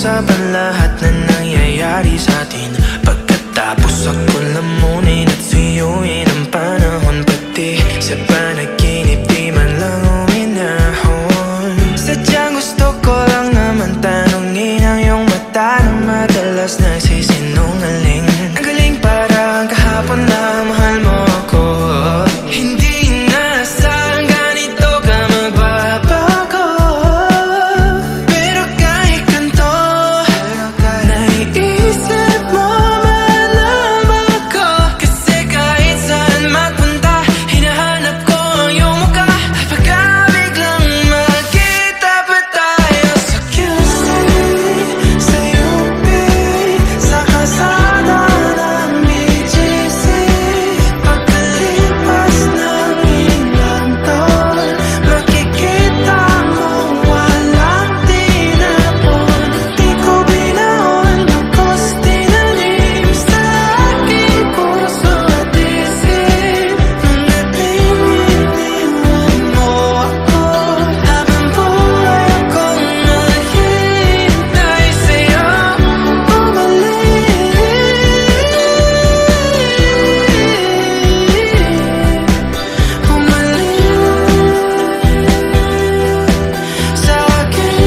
pag-usapan lahat na nangyayari sa atin. Pagkatapos ako lamunin at suyuin ang panahon, pati sa panaginip di man lang uminahon. Sadyang gusto ko lang naman tanungin ang iyong mata na madalas nagsisinungaling. Ang galing parang kahapon na mahal mo ako. Hindi inaasahan ganito ka magbabago. Pero kahit ganito, naiisip mo malam ako. Kasi kahit saan magpunta, hinahanap ko ang iyong mukha. At pagka biglang magkita pa tayo sa QC, sa UP, sa kalsada ng BGC, pagkalipas ng ilang taon, makikita mo walang tinapon. Di ko binaon, lubos tinanim sa aking puso at isip. Mga pinipiniwan mo ako, habang buhay akong naghihintay sa'yo. Bumalik sa akin.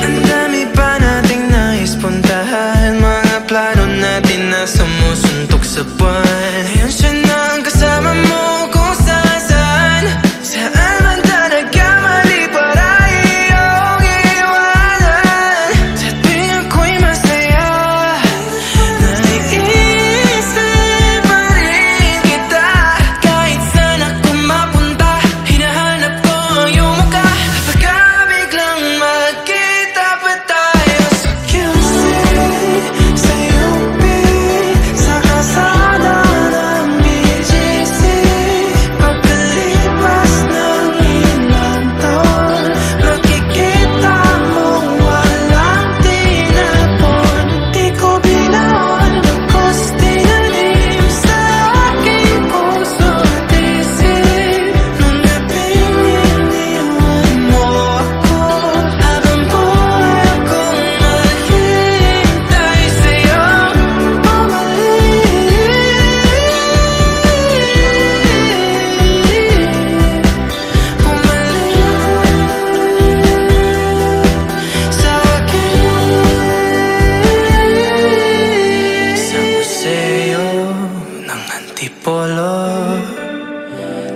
Ang dami pa nating nais puntahan, mga plano natin na sumusuntok sa buwan. Ngayon siya na ang kasama mo kung saan. Saan man talaga mali para iyong iwanan. Sa tuwing ako'y masaya, naiisip pa rin kita. Kahit saan ako mapunta, hinahanap ko ang iyong mukha. Pagka biglang magkita pa tayo sa QC, sa UP, sa kalsada ng BGC, pagkalipas ng ilang taon, makikita mo walang tinapon. Di ko binaon, lubos tinanim sa aking puso at isip. Mga pinipiniwan mo ako, habang buhay akong naghihintay sa'yo. Bumalik sa akin. Sa museo ng Antipolo,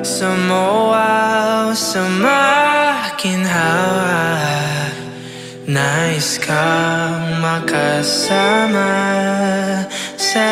sa MOA o sa makinhawa, nais kang makasama sa